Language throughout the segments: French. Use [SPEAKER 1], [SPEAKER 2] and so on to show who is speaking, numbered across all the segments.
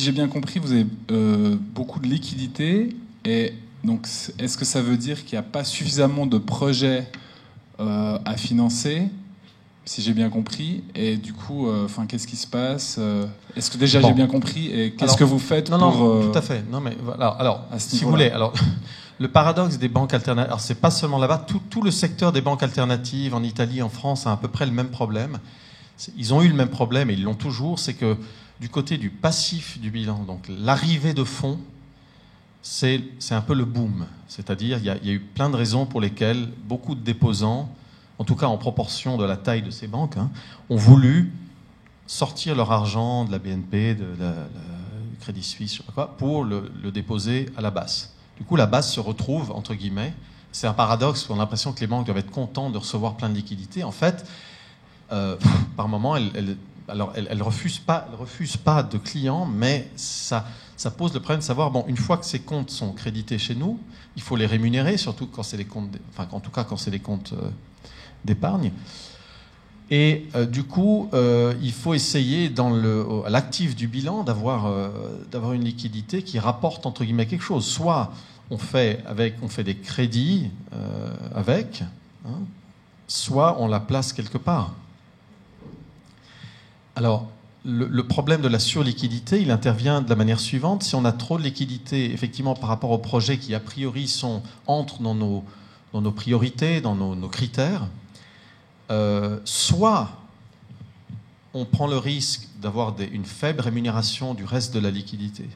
[SPEAKER 1] si j'ai bien compris, vous avez beaucoup de liquidités. Et donc, est-ce que ça veut dire qu'il n'y a pas suffisamment de projets à financer, si j'ai bien compris? Et du coup, qu'est-ce qui se passe? Est-ce que déjà j'ai bien compris? Et qu'est-ce que vous faites pour...
[SPEAKER 2] Non, tout à fait. Non, mais alors si vous voulez, alors le paradoxe des banques alternatives, alors c'est pas seulement là-bas, tout le secteur des banques alternatives en Italie, en France, a à peu près le même problème. Ils ont eu le même problème et ils l'ont toujours, c'est que du côté du passif du bilan, donc l'arrivée de fonds, c'est un peu le boom. C'est-à-dire, il y a eu plein de raisons pour lesquelles beaucoup de déposants, en tout cas en proportion de la taille de ces banques, ont voulu sortir leur argent de la BNP, de la Crédit Suisse, je sais pas quoi, pour le déposer à la BAS. Du coup, la BAS se retrouve, entre guillemets, c'est un paradoxe, on a l'impression que les banques doivent être contentes de recevoir plein de liquidités. En fait, par moment, elles refusent pas de clients, mais ça pose le problème de savoir, une fois que ces comptes sont crédités chez nous, il faut les rémunérer, surtout quand c'est des comptes, en tout cas quand c'est des comptes d'épargne. Et du coup, il faut essayer à l'actif du bilan d'avoir une liquidité qui rapporte entre guillemets quelque chose. Soit on fait des crédits soit on la place quelque part. Alors, le problème de la surliquidité, il intervient de la manière suivante. Si on a trop de liquidité, effectivement, par rapport aux projets qui, a priori, entrent dans nos priorités, dans nos critères, soit on prend le risque d'avoir une faible rémunération du reste de la liquidité,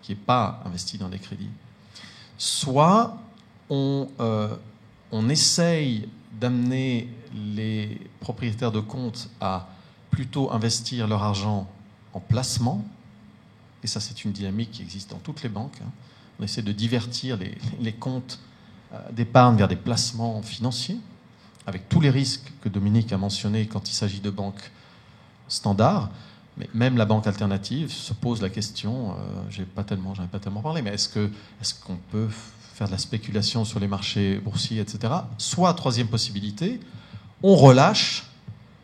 [SPEAKER 2] qui n'est pas investie dans les crédits, soit on essaye d'amener les propriétaires de comptes à plutôt investir leur argent en placement, et ça c'est une dynamique qui existe dans toutes les banques. On essaie de divertir les comptes d'épargne vers des placements financiers, avec tous les risques que Dominique a mentionnés quand il s'agit de banques standards. Mais même la banque alternative se pose la question, j'en ai pas tellement parlé, mais est-ce qu'on peut faire de la spéculation sur les marchés boursiers, etc. Soit, troisième possibilité, on relâche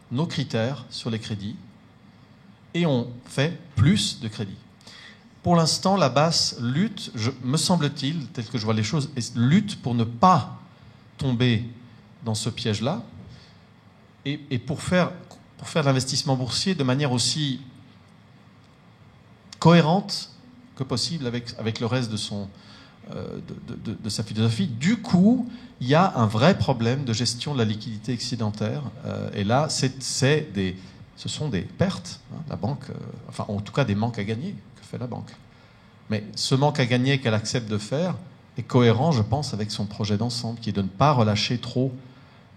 [SPEAKER 2] nos critères sur les crédits et on fait plus de crédits. Pour l'instant, la BAS lutte, me semble-t-il, tel que je vois les choses, lutte pour ne pas tomber dans ce piège-là et pour faire de l'investissement boursier de manière aussi cohérente que possible avec le reste de sa philosophie. Du coup, il y a un vrai problème de gestion de la liquidité excédentaire. Et là, ce sont des pertes. La banque, en tout cas des manques à gagner que fait la banque. Mais ce manque à gagner qu'elle accepte de faire est cohérent, je pense, avec son projet d'ensemble, qui est de ne pas relâcher trop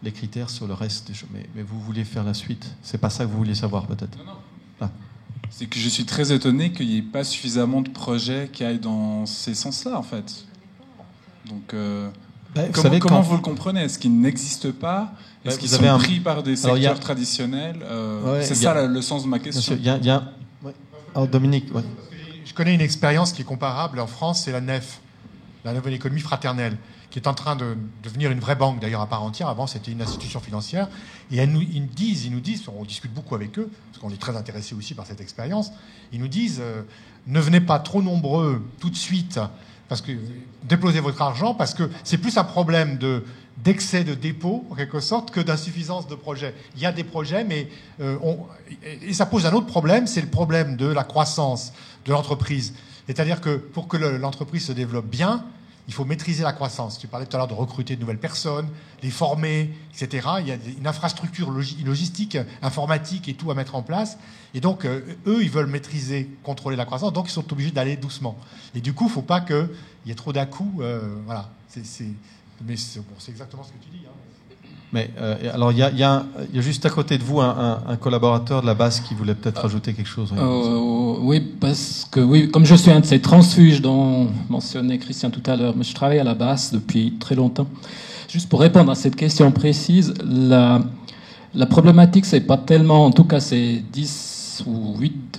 [SPEAKER 2] les critères sur le reste des choses. Mais vous vouliez faire la suite. C'est pas ça que vous vouliez savoir, peut-être? Non. Ah.
[SPEAKER 1] C'est que je suis très étonné qu'il n'y ait pas suffisamment de projets qui aillent dans ces sens-là, en fait. Donc, comment vous le comprenez? Est-ce qu'ils n'existent pas? Est-ce qu'ils sont pris par des secteurs traditionnels? C'est ça le sens de ma question.
[SPEAKER 2] Dominique, ouais.
[SPEAKER 3] Je connais une expérience qui est comparable en France, c'est la NEF, la Nouvelle Économie Fraternelle, qui est en train de devenir une vraie banque, d'ailleurs, à part entière. Avant, c'était une institution financière. Et ils nous disent, on discute beaucoup avec eux, parce qu'on est très intéressés aussi par cette expérience, ils nous disent, ne venez pas trop nombreux tout de suite, parce que déposez votre argent, parce que c'est plus un problème d'excès de dépôt, en quelque sorte, que d'insuffisance de projets. Il y a des projets, mais et ça pose un autre problème, c'est le problème de la croissance de l'entreprise. C'est-à-dire que pour que l'entreprise se développe bien, il faut maîtriser la croissance. Tu parlais tout à l'heure de recruter de nouvelles personnes, les former, etc. Il y a une infrastructure logistique, informatique et tout à mettre en place. Et donc, eux, ils veulent maîtriser, contrôler la croissance, donc ils sont obligés d'aller doucement. Et du coup, il ne faut pas qu'il y ait trop d'à-coups. Voilà. Mais c'est exactement ce que tu dis.
[SPEAKER 2] Mais alors, il y a juste à côté de vous un collaborateur de la BAS qui voulait peut-être rajouter quelque chose.
[SPEAKER 4] Oui, parce que comme je suis un de ces transfuges dont mentionnait Christian tout à l'heure, mais je travaille à la BAS depuis très longtemps. Juste pour répondre à cette question précise, la problématique, c'est pas tellement, en tout cas ces 10 ou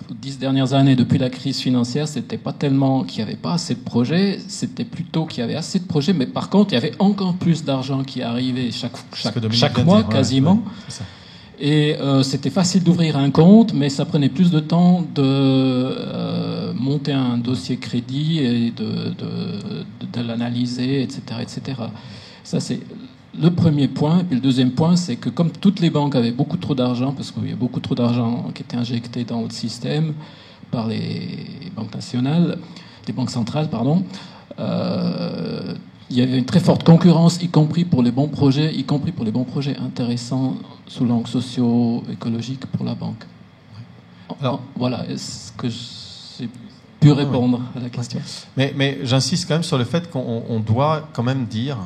[SPEAKER 4] 10 dernières années depuis la crise financière, c'était pas tellement qu'il n'y avait pas assez de projets, c'était plutôt qu'il y avait assez de projets, mais par contre, il y avait encore plus d'argent qui arrivait chaque mois, quasiment. Ouais, c'est ça. Et c'était facile d'ouvrir un compte, mais ça prenait plus de temps monter un dossier crédit et de l'analyser, etc., etc. Ça, c'est le premier point. Et puis le deuxième point, c'est que comme toutes les banques avaient beaucoup trop d'argent, parce qu'il y a beaucoup trop d'argent qui était injecté dans le système par les banques nationales, les banques centrales, pardon, il y avait une très forte concurrence, y compris pour les bons projets intéressants sous l'angle socio-écologique pour la banque. Alors, voilà, est-ce que j'ai pu répondre à la question?
[SPEAKER 2] Mais j'insiste quand même sur le fait qu'on doit quand même dire,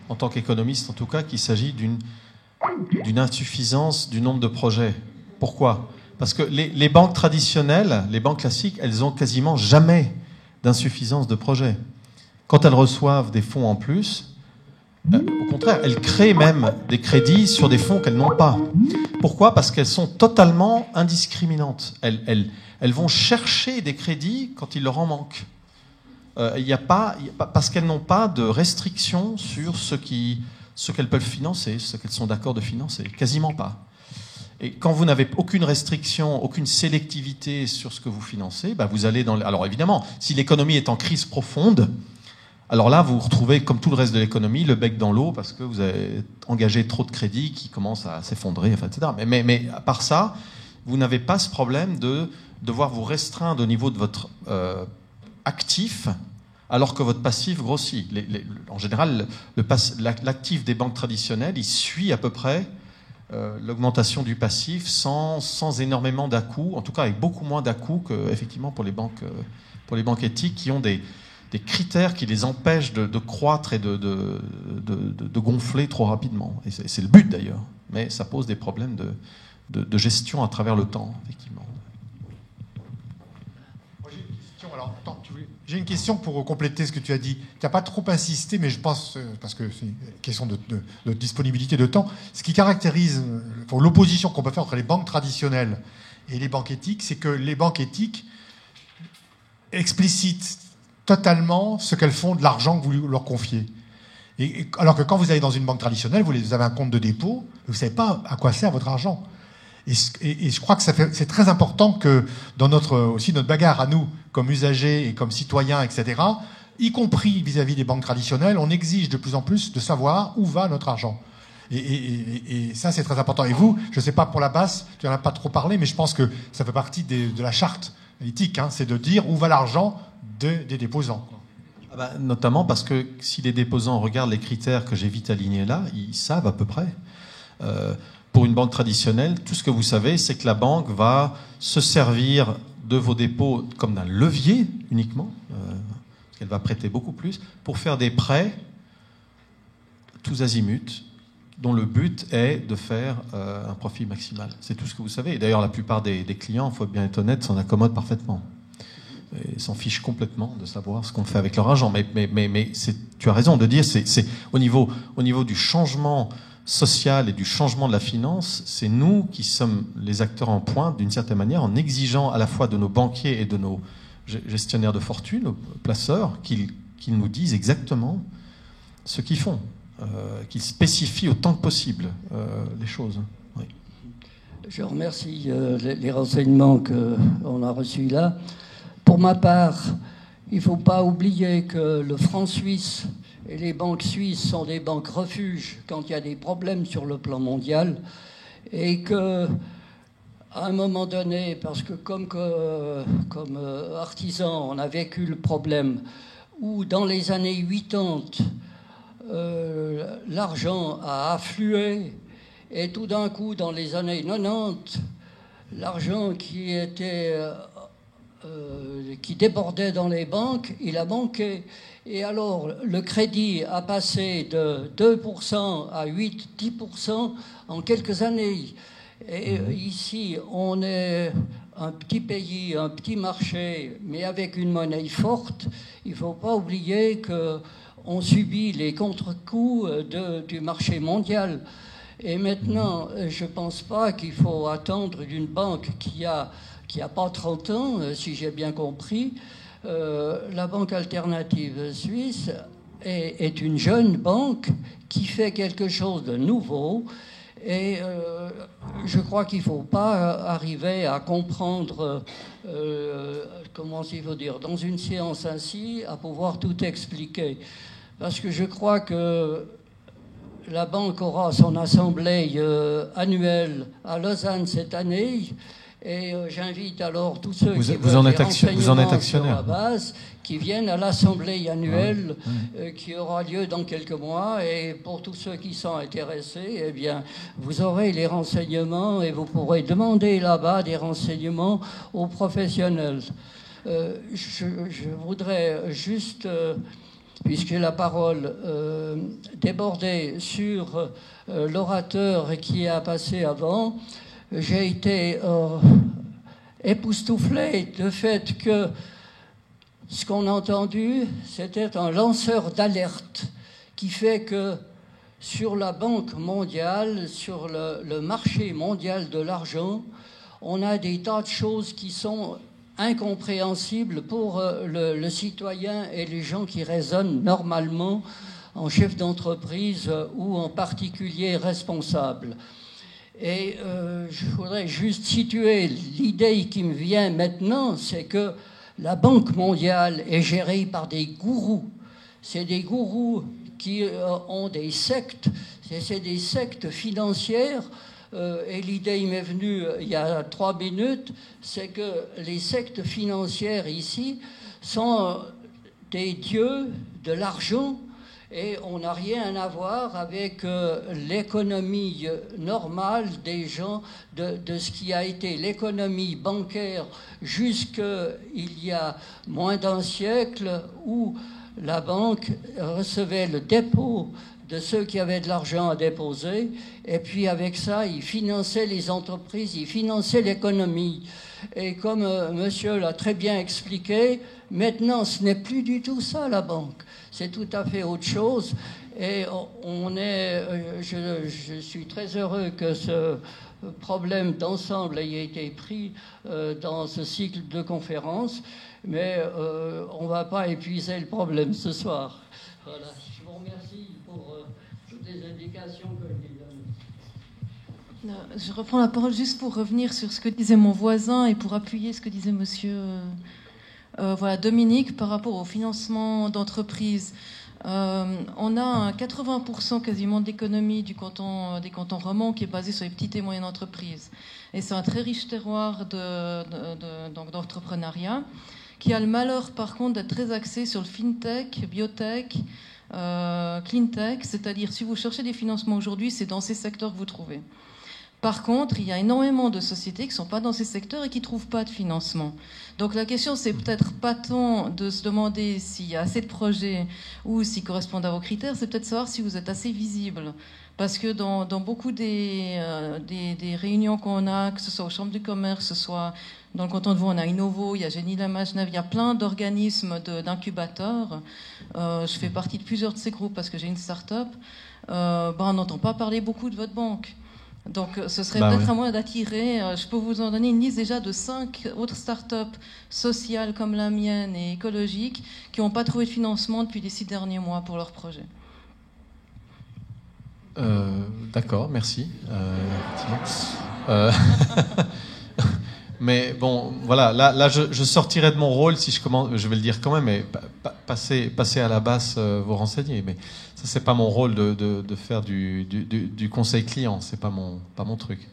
[SPEAKER 2] en tant qu'économiste en tout cas, qu'il s'agit d'une insuffisance du nombre de projets. Pourquoi? Parce que les banques traditionnelles, les banques classiques, elles ont quasiment jamais d'insuffisance de projets. Quand elles reçoivent des fonds en plus, au contraire, elles créent même des crédits sur des fonds qu'elles n'ont pas. Pourquoi? Parce qu'elles sont totalement indiscriminantes. Elles vont chercher des crédits quand il leur en manque. Parce qu'elles n'ont pas de restrictions sur ce qu'elles peuvent financer, ce qu'elles sont d'accord de financer. Quasiment pas. Et quand vous n'avez aucune restriction, aucune sélectivité sur ce que vous financez, vous allez dans... Alors évidemment, si l'économie est en crise profonde, alors là, vous retrouvez, comme tout le reste de l'économie, le bec dans l'eau parce que vous avez engagé trop de crédits qui commencent à s'effondrer, etc. Mais à part ça, vous n'avez pas ce problème de devoir vous restreindre au niveau de votre actif alors que votre passif grossit. En général, l'actif des banques traditionnelles, il suit à peu près l'augmentation du passif sans énormément d'à-coups, en tout cas avec beaucoup moins d'à-coups qu'effectivement pour les banques éthiques qui ont des critères qui les empêchent de croître et de gonfler trop rapidement. Et c'est le but d'ailleurs, mais ça pose des problèmes de gestion à travers le temps, effectivement.
[SPEAKER 3] J'ai une question pour compléter ce que tu as dit. Tu n'as pas trop insisté, mais je pense, parce que c'est une question de disponibilité de temps, ce qui caractérise l'opposition qu'on peut faire entre les banques traditionnelles et les banques éthiques, c'est que les banques éthiques explicitent totalement ce qu'elles font de l'argent que vous leur confiez. Alors que quand vous allez dans une banque traditionnelle, vous avez un compte de dépôt, vous ne savez pas à quoi sert votre argent. Et je crois que c'est très important que dans notre bagarre à nous, comme usagers et comme citoyens, etc., y compris vis-à-vis des banques traditionnelles, on exige de plus en plus de savoir où va notre argent. Et ça, c'est très important. Et vous, je ne sais pas pour la BAS, tu n'en as pas trop parlé, mais je pense que ça fait partie de la charte éthique, c'est de dire où va l'argent des déposants.
[SPEAKER 2] Notamment parce que si les déposants regardent les critères que j'ai vite alignés là, ils savent à peu près. Pour une banque traditionnelle, tout ce que vous savez, c'est que la banque va se servir de vos dépôts comme d'un levier uniquement, parce qu'elle va prêter beaucoup plus, pour faire des prêts tous azimuts, dont le but est de faire un profit maximal. C'est tout ce que vous savez. Et d'ailleurs, la plupart des clients, il faut bien être honnête, s'en accommodent parfaitement. Et s'en fichent complètement de savoir ce qu'on fait avec leur argent. Mais tu as raison de dire, c'est au niveau du changement social et du changement de la finance, c'est nous qui sommes les acteurs en pointe, d'une certaine manière, en exigeant à la fois de nos banquiers et de nos gestionnaires de fortune, nos placeurs, qu'ils nous disent exactement ce qu'ils font, qu'ils spécifient autant que possible les choses. Oui.
[SPEAKER 5] Je remercie les renseignements qu'on a reçus là. Pour ma part, il ne faut pas oublier que le franc suisse et les banques suisses sont des banques refuges quand il y a des problèmes sur le plan mondial, et que à un moment donné, parce que comme artisan, on a vécu le problème où dans les années 80, l'argent a afflué, et tout d'un coup, dans les années 90, l'argent qui débordait dans les banques, il a manqué. Et alors, le crédit a passé de 2% à 8-10% en quelques années. Et ici, on est un petit pays, un petit marché, mais avec une monnaie forte. Il ne faut pas oublier qu'on subit les contre-coups du marché mondial. Et maintenant, je ne pense pas qu'il faut attendre d'une banque qui a pas 30 ans, si j'ai bien compris. La Banque alternative suisse est une jeune banque qui fait quelque chose de nouveau Et je crois qu'il ne faut pas arriver à comprendre, comment il faut dire, dans une séance ainsi, à pouvoir tout expliquer. Parce que je crois que la Banque aura son assemblée annuelle à Lausanne cette année. Et j'invite alors tous ceux qui veulent des renseignements sur la base qui viennent à l'assemblée annuelle qui aura lieu dans quelques mois. Et pour tous ceux qui sont intéressés, eh bien, vous aurez les renseignements et vous pourrez demander là-bas des renseignements aux professionnels. Je voudrais juste, puisque la parole débordait sur l'orateur qui a passé avant, j'ai été époustouflé du fait que ce qu'on a entendu, c'était un lanceur d'alerte qui fait que sur la Banque mondiale, sur le marché mondial de l'argent, on a des tas de choses qui sont incompréhensibles pour le citoyen et les gens qui raisonnent normalement en chef d'entreprise ou en particulier responsable. Et je voudrais juste situer l'idée qui me vient maintenant, c'est que la Banque mondiale est gérée par des gourous. C'est des gourous qui ont des sectes, c'est des sectes financières. Et l'idée m'est venue il y a 3 minutes, c'est que les sectes financières ici sont des dieux de l'argent. Et on n'a rien à voir avec l'économie normale des gens, de ce qui a été l'économie bancaire jusqu'il y a moins d'un siècle, où la banque recevait le dépôt de ceux qui avaient de l'argent à déposer, et puis avec ça, ils finançaient les entreprises, ils finançaient l'économie. Et comme monsieur l'a très bien expliqué, maintenant, ce n'est plus du tout ça, la banque. C'est tout à fait autre chose. Et je suis très heureux que ce problème d'ensemble ait été pris dans ce cycle de conférences. Mais on ne va pas épuiser le problème ce soir. Voilà. Je vous remercie pour toutes les indications que j'ai données.
[SPEAKER 6] Je reprends la parole juste pour revenir sur ce que disait mon voisin et pour appuyer ce que disait monsieur Dominique par rapport au financement d'entreprises. On a 80% quasiment d'économie des cantons romands qui est basé sur les petites et moyennes entreprises. Et c'est un très riche terroir d'entrepreneuriat qui a le malheur par contre d'être très axé sur le fintech, biotech, cleantech, c'est-à-dire si vous cherchez des financements aujourd'hui, c'est dans ces secteurs que vous trouvez. Par contre, il y a énormément de sociétés qui ne sont pas dans ces secteurs et qui ne trouvent pas de financement. Donc la question, c'est peut-être pas tant de se demander s'il y a assez de projets ou s'ils correspondent à vos critères, c'est peut-être savoir si vous êtes assez visible. Parce que dans beaucoup des réunions qu'on a, que ce soit aux chambres du commerce, que ce soit dans le canton de Vaud, on a Innovo, il y a Génie Lamache-Neuve, il y a plein d'organismes d'incubateurs. Je fais partie de plusieurs de ces groupes parce que j'ai une start-up. On n'entend pas parler beaucoup de votre banque. Donc ce serait peut-être à moi d'attirer, je peux vous en donner une liste déjà de 5 autres start-up sociales comme la mienne et écologiques qui n'ont pas trouvé de financement depuis les 6 derniers mois pour leur projet.
[SPEAKER 2] D'accord, merci. Mais bon, voilà, là je sortirai de mon rôle si je commence, je vais le dire quand même, mais passez à la basse vos renseignements. Mais ça, c'est pas mon rôle de faire du conseil client, c'est pas mon truc.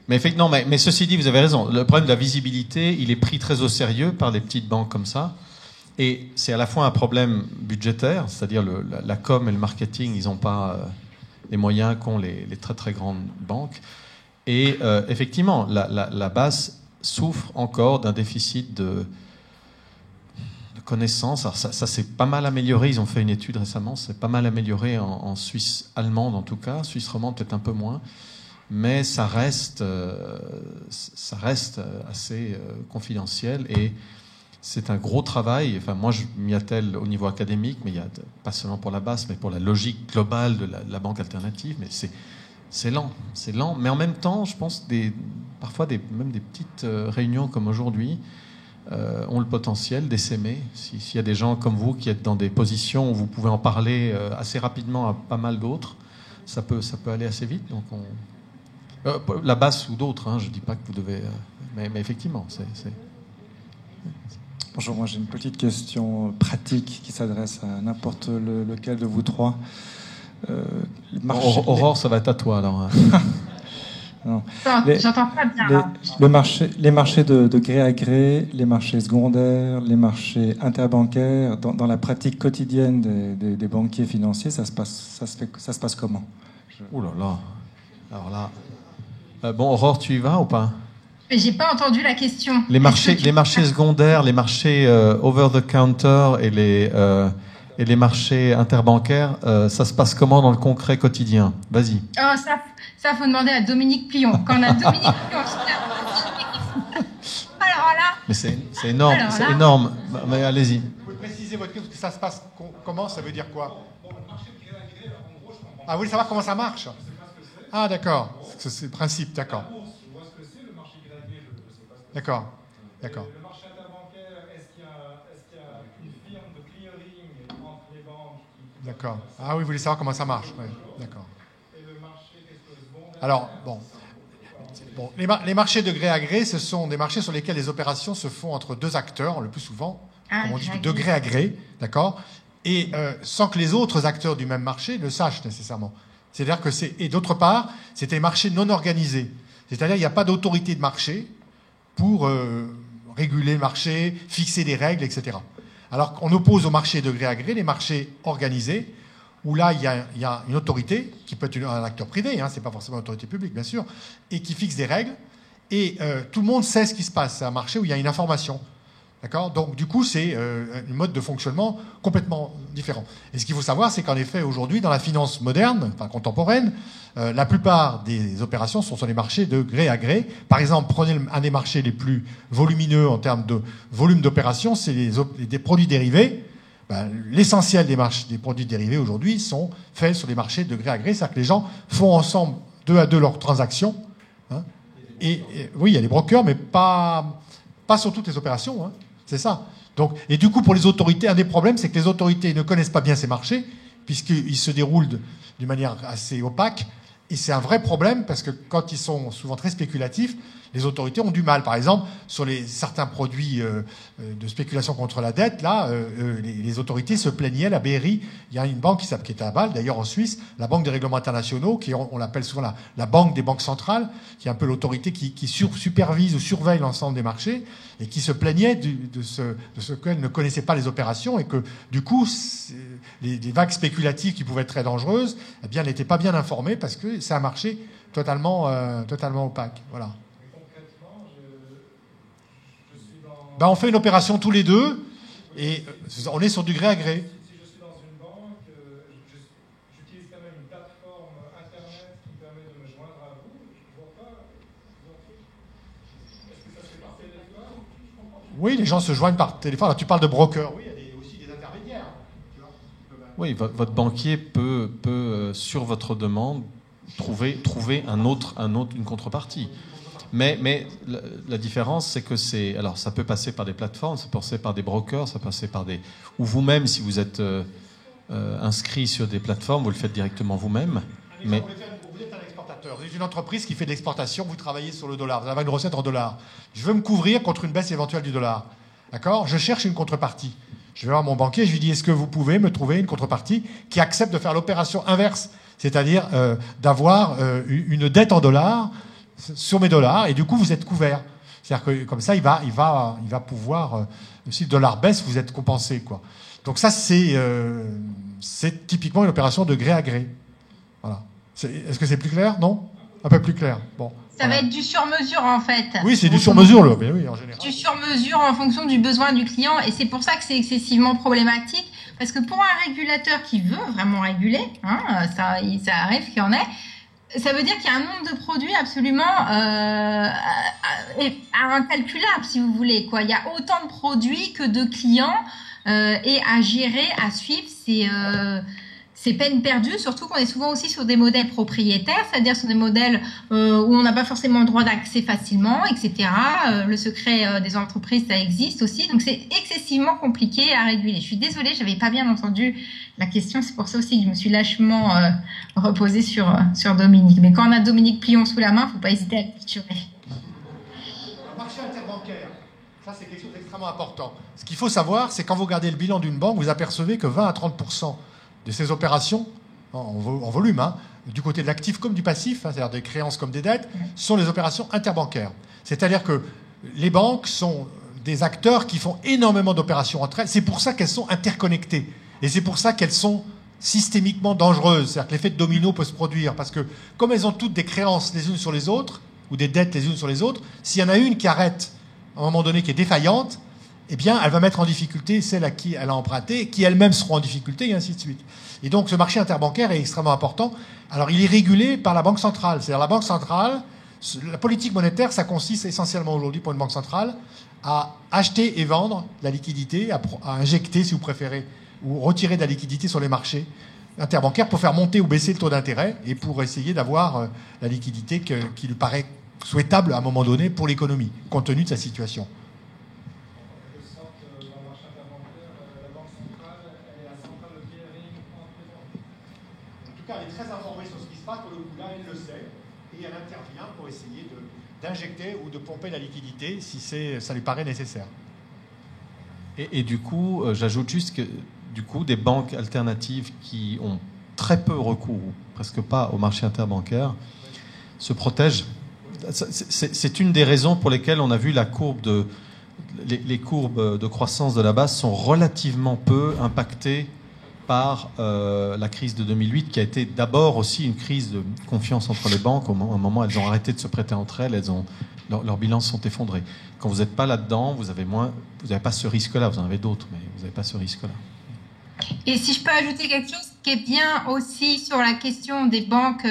[SPEAKER 2] Mais effectivement, mais ceci dit, vous avez raison. Le problème de la visibilité, il est pris très au sérieux par les petites banques comme ça. Et c'est à la fois un problème budgétaire, c'est-à-dire la com et le marketing, ils n'ont pas les moyens qu'ont les très très grandes banques. Et effectivement, la base souffre encore d'un déficit de connaissances. Alors ça s'est pas mal amélioré. Ils ont fait une étude récemment. C'est pas mal amélioré en Suisse allemande en tout cas. Suisse romande peut-être un peu moins. Mais ça reste assez confidentiel et c'est un gros travail. Enfin, moi, je m'y attelle au niveau académique, mais il y a pas seulement pour la base, mais pour la logique globale de la banque alternative. Mais c'est lent, mais en même temps, je pense parfois même des petites réunions comme aujourd'hui ont le potentiel d'essaimer. S'il y a des gens comme vous qui êtes dans des positions où vous pouvez en parler assez rapidement à pas mal d'autres, ça peut aller assez vite. Donc la BAS ou d'autres, hein, je ne dis pas que vous devez... mais effectivement, c'est...
[SPEAKER 7] Bonjour, moi j'ai une petite question pratique qui s'adresse à n'importe lequel de vous trois.
[SPEAKER 2] Aurore, ça va être à toi alors.
[SPEAKER 7] Non.
[SPEAKER 8] J'entends pas bien.
[SPEAKER 7] Les marchés de gré à gré, les marchés secondaires, les marchés interbancaires, dans la pratique quotidienne des banquiers financiers, ça se passe comment?
[SPEAKER 2] Ouh là là. Alors là. Bon, Aurore, tu y vas ou pas?
[SPEAKER 8] Mais j'ai pas entendu la question.
[SPEAKER 2] Les marchés secondaires, les marchés over the counter et les marchés interbancaires, ça se passe comment dans le concret quotidien? Vas-y.
[SPEAKER 8] Oh, ça faut demander à Dominique Plion. Quand on a Dominique Plion, alors là.
[SPEAKER 2] Mais c'est énorme, c'est énorme. Mais allez-y.
[SPEAKER 3] Vous pouvez préciser votre question, ça se passe comment? Ça veut dire quoi? Ah, vous voulez savoir comment ça marche? Ah, d'accord. C'est le principe, d'accord. D'accord.
[SPEAKER 1] Le marché interbancaire, est-ce qu'il y a une firme de clearing entre les banques?
[SPEAKER 3] D'accord. Ah oui, vous voulez savoir comment ça marche. Ouais. D'accord.
[SPEAKER 1] Et le marché, qu'est-ce que secondaire?
[SPEAKER 3] Alors, les marchés de gré à gré, ce sont des marchés sur lesquels les opérations se font entre deux acteurs, le plus souvent, comme on dit, de gré à gré, d'accord, et sans que les autres acteurs du même marché le sachent nécessairement. C'est-à-dire que et d'autre part, c'est des marchés non organisés. C'est-à-dire qu'il n'y a pas d'autorité de marché pour réguler le marché, fixer des règles, etc. Alors qu'on oppose au marché de gré à gré les marchés organisés, où là, il y a une autorité, qui peut être un acteur privé, hein, c'est pas forcément une autorité publique, bien sûr, et qui fixe des règles, et tout le monde sait ce qui se passe. C'est un marché où il y a une information. D'accord ? Donc, du coup, c'est un mode de fonctionnement complètement différent. Et ce qu'il faut savoir, c'est qu'en effet, aujourd'hui, dans la finance moderne, enfin contemporaine, la plupart des opérations sont sur les marchés de gré à gré. Par exemple, prenez un des marchés les plus volumineux en termes de volume d'opérations, c'est des produits dérivés. Ben, l'essentiel des produits dérivés aujourd'hui sont faits sur les marchés de gré à gré. C'est-à-dire que les gens font ensemble, 2 à 2, leurs transactions. Hein. Et oui, il y a des brokers, mais pas sur toutes les opérations. Hein. C'est ça. Donc, et du coup, pour les autorités, un des problèmes, c'est que les autorités ne connaissent pas bien ces marchés, puisqu'ils se déroulent d'une manière assez opaque. Et c'est un vrai problème, parce que quand ils sont souvent très spéculatifs, les autorités ont du mal. Par exemple, sur certains produits de spéculation contre la dette, là, les autorités se plaignaient, la BRI, il y a une banque qui était à Bâle, d'ailleurs en Suisse, la Banque des règlements internationaux, on l'appelle souvent la banque des banques centrales, qui est un peu l'autorité qui supervise ou surveille l'ensemble des marchés, et qui se plaignait de ce qu'elle ne connaissait pas les opérations, et que du coup, les vagues spéculatives qui pouvaient être très dangereuses, eh bien, n'étaient pas bien informées, parce que c'est un marché totalement opaque. Voilà. Ben, on fait une opération tous les deux et on est sur du gré à gré.
[SPEAKER 1] Si je suis dans une banque, j'utilise quand même une plateforme Internet qui permet de me joindre à vous. Je ne vois pas. Est-ce que ça se fait par téléphone?
[SPEAKER 3] Oui, les gens se joignent par téléphone. Alors, tu parles de broker. Oui, il y a aussi des intermédiaires. Tu vois.
[SPEAKER 2] Oui, votre banquier peut sur votre demande, trouver une contrepartie. Mais la différence, c'est que alors ça peut passer par des plateformes, ça peut passer par des brokers, ça peut passer par ou vous-même, si vous êtes inscrit sur des plateformes, vous le faites directement vous-même. Mais
[SPEAKER 3] vous êtes un exportateur, vous êtes une entreprise qui fait de l'exportation, vous travaillez sur le dollar, vous avez une recette en dollars. Je veux me couvrir contre une baisse éventuelle du dollar. D'accord ? Je cherche une contrepartie. Je vais voir mon banquier, je lui dis, est-ce que vous pouvez me trouver une contrepartie qui accepte de faire l'opération inverse, c'est-à-dire d'avoir une dette en dollars sur mes dollars, et du coup, vous êtes couvert. C'est-à-dire que comme ça, il va pouvoir, si le dollar baisse, vous êtes compensé, quoi. Donc ça, c'est typiquement une opération de gré à gré. Voilà. Est-ce que c'est plus clair? Non? Un peu plus clair. Bon.
[SPEAKER 8] Ça va être du sur-mesure, en fait.
[SPEAKER 3] Oui, c'est du sur-mesure, là. Mais oui, en général.
[SPEAKER 8] Du sur-mesure en fonction du besoin du client, et c'est pour ça que c'est excessivement problématique, parce que pour un régulateur qui veut vraiment réguler, hein, ça arrive qu'il y en ait, ça veut dire qu'il y a un nombre de produits absolument incalculable, si vous voulez, quoi. Il y a autant de produits que de clients et à gérer, à suivre, c'est peine perdue, surtout qu'on est souvent aussi sur des modèles propriétaires, c'est-à-dire sur des modèles où on n'a pas forcément le droit d'accès facilement, etc. Le secret des entreprises, ça existe aussi, donc c'est excessivement compliqué à réguler. Je suis désolée, j'avais pas bien entendu la question, c'est pour ça aussi que je me suis lâchement reposée sur Dominique. Mais quand on a Dominique Plion sous la main, faut pas hésiter à le capturer.
[SPEAKER 3] Le marché interbancaire, ça c'est quelque chose d'extrêmement important. Ce qu'il faut savoir, c'est quand vous regardez le bilan d'une banque, vous apercevez que 20 à 30% de ces opérations, en volume, du côté de l'actif comme du passif, c'est-à-dire des créances comme des dettes, sont les opérations interbancaires. C'est-à-dire que les banques sont des acteurs qui font énormément d'opérations entre elles. C'est pour ça qu'elles sont interconnectées. Et c'est pour ça qu'elles sont systémiquement dangereuses. C'est-à-dire que l'effet de domino peut se produire. Parce que comme elles ont toutes des créances les unes sur les autres, ou des dettes les unes sur les autres, s'il y en a une qui arrête à un moment donné, qui est défaillante, eh bien, elle va mettre en difficulté celle à qui elle a emprunté, qui elles-mêmes seront en difficulté, et ainsi de suite. Et donc, ce marché interbancaire est extrêmement important. Alors, il est régulé par la Banque centrale. C'est-à-dire, la Banque centrale, la politique monétaire, ça consiste essentiellement aujourd'hui, pour une banque centrale, à acheter et vendre la liquidité, à injecter, si vous préférez, ou retirer de la liquidité sur les marchés interbancaires pour faire monter ou baisser le taux d'intérêt et pour essayer d'avoir la liquidité qui lui paraît souhaitable à un moment donné pour l'économie, compte tenu de sa situation. Elle est très informée sur ce qui se passe, pour le coup là, elle le sait, et elle intervient pour essayer d'injecter ou de pomper la liquidité si ça lui paraît nécessaire.
[SPEAKER 2] Et du coup, j'ajoute juste que du coup, des banques alternatives qui ont très peu recours, ou presque pas, au marché interbancaire, se protègent. C'est une des raisons pour lesquelles on a vu les courbes de croissance de la base sont relativement peu impactées par la crise de 2008, qui a été d'abord aussi une crise de confiance entre les banques. À un moment, elles ont arrêté de se prêter entre elles, leurs bilans sont effondrés. Quand vous n'êtes pas là-dedans, vous n'avez pas ce risque-là. Vous en avez d'autres, mais vous n'avez pas ce risque-là.
[SPEAKER 8] Et si je peux ajouter quelque chose qui est bien aussi sur la question des banques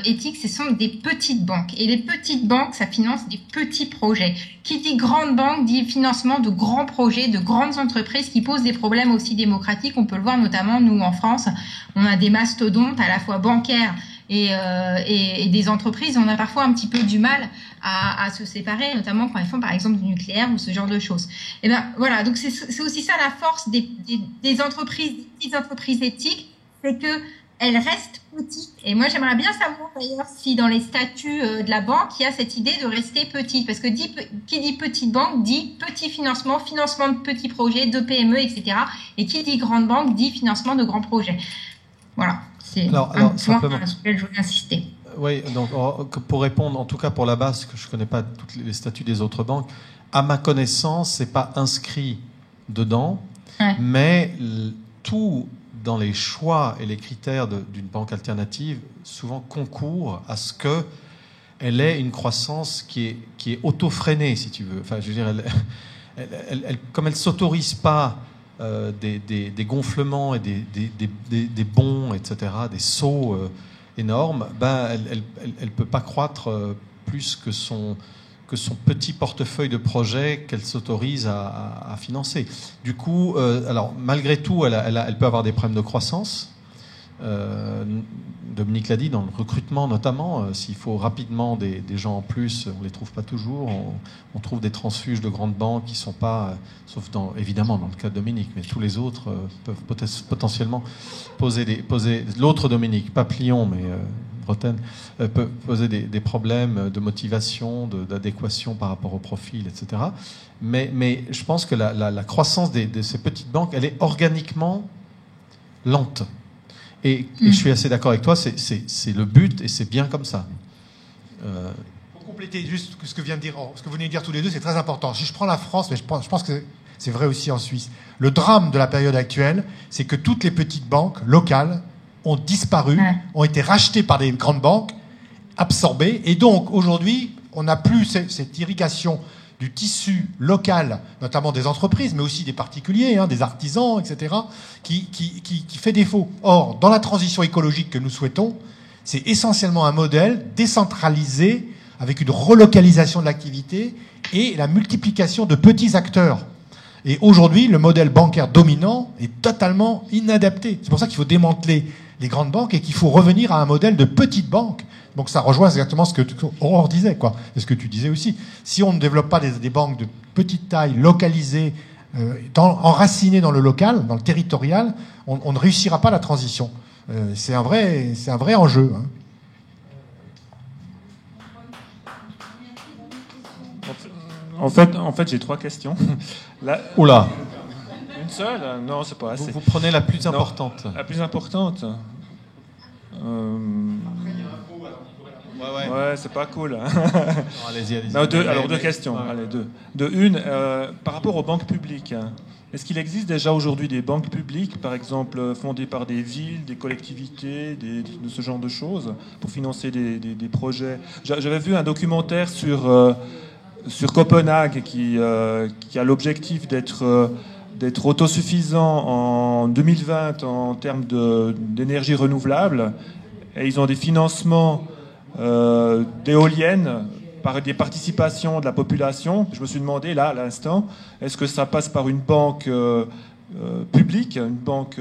[SPEAKER 8] éthiques, ce sont des petites banques. Et les petites banques, ça finance des petits projets. Qui dit grande banque dit financement de grands projets, de grandes entreprises qui posent des problèmes aussi démocratiques. On peut le voir notamment, nous, en France, on a des mastodontes à la fois bancaires et des entreprises. On a parfois un petit peu du mal à se séparer, notamment quand elles font par exemple du nucléaire ou ce genre de choses. Et ben voilà, donc c'est aussi ça la force des entreprises, des entreprises éthiques, c'est que elles restent petites. Et moi j'aimerais bien savoir d'ailleurs si dans les statuts de la banque il y a cette idée de rester petite, parce que qui dit petite banque dit petit financement de petits projets, de PME, etc. Et qui dit grande banque dit financement de grands projets. Voilà, c'est un point sur lequel je voulais insister.
[SPEAKER 2] Oui, donc pour répondre, en tout cas pour la base, que je ne connais pas tous les statuts des autres banques, à ma connaissance, ce n'est pas inscrit dedans, mais tout dans les choix et les critères d'une banque alternative souvent concourt à ce qu'elle ait une croissance qui est auto-freinée, si tu veux. Enfin, je veux dire, comme elle ne s'autorise pas des gonflements et des bonds, etc., des sauts énorme, elle ne peut pas croître plus que son petit portefeuille de projets qu'elle s'autorise à financer. Du coup, alors malgré tout, elle peut avoir des problèmes de croissance. Dominique l'a dit, dans le recrutement notamment, s'il faut rapidement des gens en plus, on ne les trouve pas toujours. On trouve des transfuges de grandes banques qui ne sont pas, sauf évidemment dans le cas de Dominique, mais tous les autres peuvent potentiellement poser l'autre Dominique, pas Plion, mais Bretagne, peut poser des problèmes de motivation, d'adéquation par rapport au profil, etc. Mais je pense que la croissance de ces petites banques, elle est organiquement lente. Et je suis assez d'accord avec toi, c'est le but et c'est bien comme ça.
[SPEAKER 3] Pour compléter juste ce que vous venez de dire tous les deux, c'est très important. Si je prends la France, mais je pense que c'est vrai aussi en Suisse, le drame de la période actuelle, c'est que toutes les petites banques locales ont disparu, ont été rachetées par des grandes banques, absorbées, et donc aujourd'hui, on n'a plus cette irrigation du tissu local, notamment des entreprises, mais aussi des particuliers, des artisans, etc., qui fait défaut. Or, dans la transition écologique que nous souhaitons, c'est essentiellement un modèle décentralisé, avec une relocalisation de l'activité et la multiplication de petits acteurs. Et aujourd'hui, le modèle bancaire dominant est totalement inadapté. C'est pour ça qu'il faut démanteler les grandes banques et qu'il faut revenir à un modèle de petites banques. Donc ça rejoint exactement ce que Aurore disait, quoi, et ce que tu disais aussi. Si on ne développe pas des banques de petite taille, localisées, enracinées dans le local, dans le territorial, on ne réussira pas la transition. C'est un vrai enjeu. Hein.
[SPEAKER 9] En fait, j'ai 3 questions.
[SPEAKER 2] Oula.
[SPEAKER 9] Une seule? Non, c'est pas assez.
[SPEAKER 2] Vous prenez la plus importante.
[SPEAKER 9] La plus importante. Ouais, c'est pas cool. Hein.
[SPEAKER 2] Non, allez-y.
[SPEAKER 9] Non, deux questions. Ouais. Allez, deux. Une, par rapport aux banques publiques. Est-ce qu'il existe déjà aujourd'hui des banques publiques, par exemple fondées par des villes, des collectivités, de ce genre de choses, pour financer des projets? J'avais vu un documentaire sur Copenhague qui a l'objectif d'être autosuffisant en 2020 en termes d'énergie renouvelable. Et ils ont des financements d'éoliennes par des participations de la population. Je me suis demandé, là, à l'instant, est-ce que ça passe par une banque publique, une banque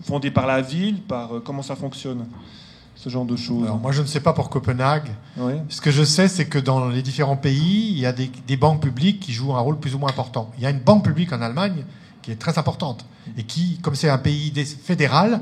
[SPEAKER 9] fondée par la ville, comment ça fonctionne, ce genre de choses?
[SPEAKER 3] Alors, moi, je ne sais pas pour Copenhague.
[SPEAKER 9] Oui.
[SPEAKER 3] Ce que je sais, c'est que dans les différents pays, il y a des banques publiques qui jouent un rôle plus ou moins important. Il y a une banque publique en Allemagne qui est très importante et qui, comme c'est un pays fédéral,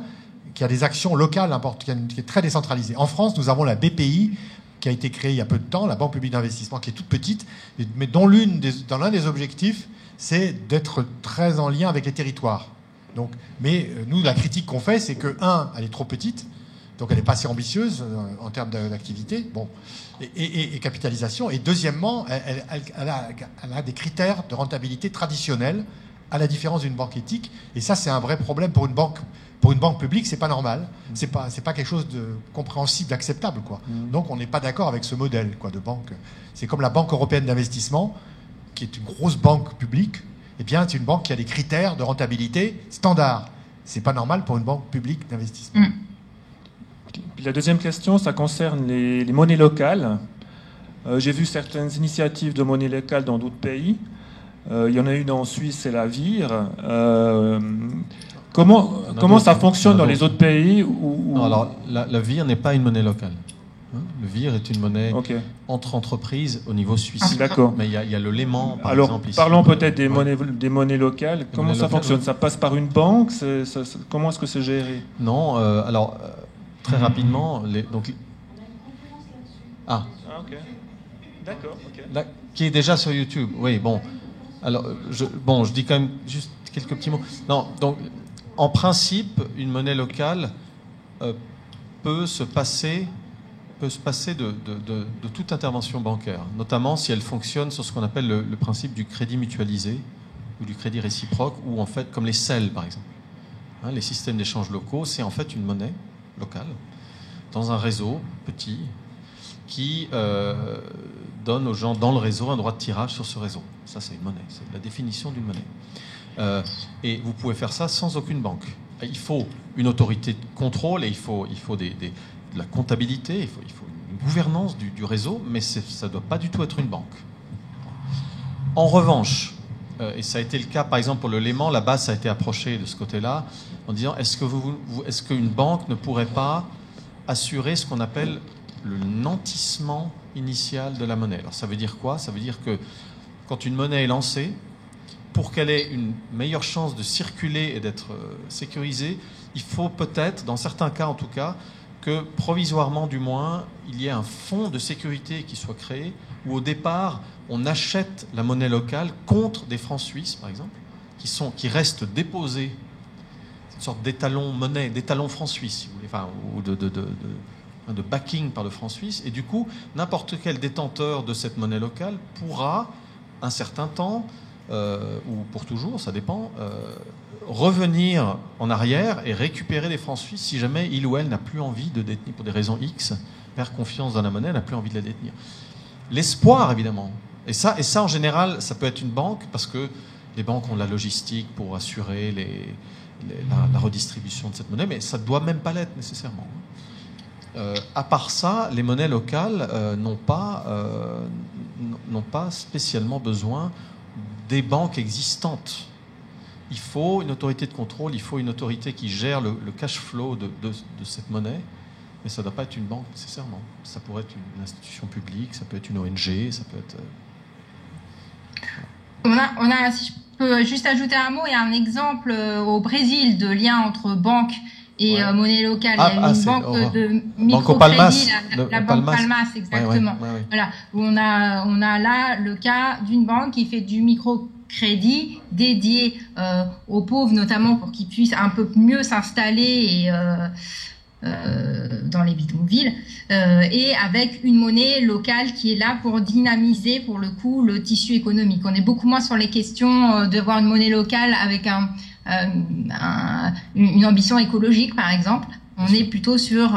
[SPEAKER 3] qui a des actions locales importantes, qui est très décentralisée. En France, nous avons la BPI, qui a été créée il y a peu de temps, la Banque publique d'investissement, qui est toute petite, mais dont l'un des objectifs, c'est d'être très en lien avec les territoires. Donc, mais nous, la critique qu'on fait, c'est que, elle est trop petite, donc elle n'est pas assez ambitieuse en termes d'activité, et capitalisation. Et deuxièmement, elle a des critères de rentabilité traditionnels, à la différence d'une banque éthique. Et ça, c'est un vrai problème pour une banque. Pour une banque publique, c'est pas normal. C'est pas quelque chose de compréhensible, d'acceptable, quoi. Donc, on n'est pas d'accord avec ce modèle, quoi, de banque. C'est comme la Banque européenne d'investissement, qui est une grosse banque publique. Eh bien, c'est une banque qui a des critères de rentabilité standards. C'est pas normal pour une banque publique d'investissement.
[SPEAKER 9] Puis la deuxième question, ça concerne les monnaies locales. J'ai vu certaines initiatives de monnaie locale dans d'autres pays. Il y en a une en Suisse, c'est la VIR. Comment ça fonctionne dans les autres pays
[SPEAKER 2] Non, alors, la VIR n'est pas une monnaie locale. Le VIR est une monnaie entre entreprises au niveau suisse.
[SPEAKER 9] D'accord.
[SPEAKER 2] Mais il y a le Léman, par
[SPEAKER 9] exemple.
[SPEAKER 2] Alors,
[SPEAKER 9] parlons peut-être des monnaies locales. Comment ça fonctionne? Ça passe par une banque? Comment est-ce que c'est géré?
[SPEAKER 2] Non, très rapidement...
[SPEAKER 9] ok. D'accord. Okay.
[SPEAKER 2] Qui est déjà sur YouTube. Oui, bon. Alors, je dis quand même juste quelques petits mots. Non, donc, en principe, une monnaie locale peut se passer de toute intervention bancaire, notamment si elle fonctionne sur ce qu'on appelle le principe du crédit mutualisé ou du crédit réciproque, ou en fait, comme les CEL, par exemple. Les systèmes d'échange locaux, c'est en fait une monnaie locale dans un réseau petit qui donne aux gens dans le réseau un droit de tirage sur ce réseau. Ça, c'est une monnaie. C'est la définition d'une monnaie. Et vous pouvez faire ça sans aucune banque. Il faut une autorité de contrôle et il faut de la comptabilité, il faut une gouvernance du réseau, mais ça ne doit pas du tout être une banque. En revanche, et ça a été le cas par exemple pour le Léman, la BAS a été approchée de ce côté-là en disant est-ce qu'une banque ne pourrait pas assurer ce qu'on appelle le nantissement initial de la monnaie? Alors ça veut dire quoi? Ça veut dire que quand une monnaie est lancée, pour qu'elle ait une meilleure chance de circuler et d'être sécurisée, il faut peut-être, dans certains cas en tout cas, que provisoirement du moins, il y ait un fonds de sécurité qui soit créé, où au départ, on achète la monnaie locale contre des francs suisses, par exemple, qui restent déposés, une sorte d'étalon monnaie, d'étalon francs suisses, si vous voulez, enfin, ou de backing par le franc suisse. Et du coup, n'importe quel détenteur de cette monnaie locale pourra, un certain temps, ou pour toujours, ça dépend, revenir en arrière et récupérer des francs suisses si jamais il ou elle n'a plus envie de détenir, pour des raisons X, perd confiance dans la monnaie, n'a plus envie de la détenir. L'espoir, évidemment. Et ça, en général, ça peut être une banque, parce que les banques ont la logistique pour assurer la redistribution de cette monnaie, mais ça ne doit même pas l'être nécessairement. À part ça, les monnaies locales n'ont pas spécialement besoin des banques existantes. Il faut une autorité de contrôle, il faut une autorité qui gère le cash flow de cette monnaie, mais ça ne doit pas être une banque nécessairement. Ça pourrait être une institution publique, ça peut être une ONG, ça peut être...
[SPEAKER 8] Si je peux juste ajouter un mot, il y a un exemple au Brésil de lien entre banque et monnaie locale. Il y a une banque de microcrédit, la banque Palmas, exactement. Ouais. Voilà, où on a là le cas d'une banque qui fait du microcrédit dédié aux pauvres, notamment pour qu'ils puissent un peu mieux s'installer dans les bidonvilles, et avec une monnaie locale qui est là pour dynamiser, pour le coup, le tissu économique. On est beaucoup moins sur les questions de voir une monnaie locale avec une ambition écologique, par exemple. On est plutôt sur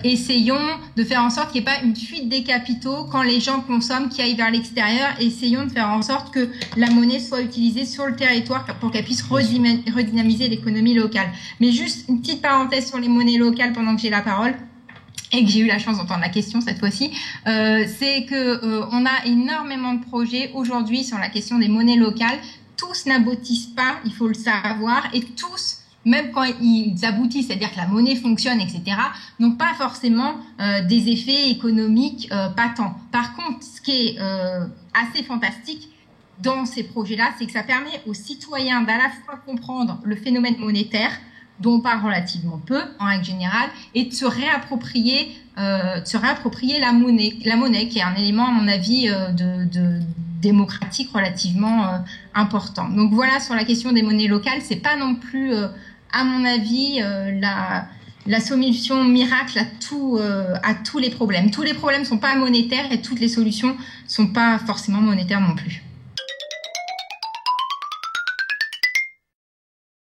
[SPEAKER 8] essayons de faire en sorte qu'il n'y ait pas une fuite des capitaux quand les gens consomment, qui aillent vers l'extérieur. Essayons de faire en sorte que la monnaie soit utilisée sur le territoire pour qu'elle puisse redynamiser l'économie locale. Mais juste une petite parenthèse sur les monnaies locales pendant que j'ai la parole et que j'ai eu la chance d'entendre la question cette fois-ci, c'est que on a énormément de projets aujourd'hui sur la question des monnaies locales. Tous n'aboutissent pas, il faut le savoir, et tous, même quand ils aboutissent, c'est-à-dire que la monnaie fonctionne, etc., n'ont pas forcément des effets économiques patents. Par contre, ce qui est assez fantastique dans ces projets-là, c'est que ça permet aux citoyens d'à la fois comprendre le phénomène monétaire, dont on parle relativement peu, en règle générale, et de se réapproprier la monnaie, qui est un élément, à mon avis, de démocratique relativement important. Donc voilà, sur la question des monnaies locales, c'est pas non plus, à mon avis, la solution miracle à tous les problèmes. Tous les problèmes sont pas monétaires et toutes les solutions sont pas forcément monétaires non plus.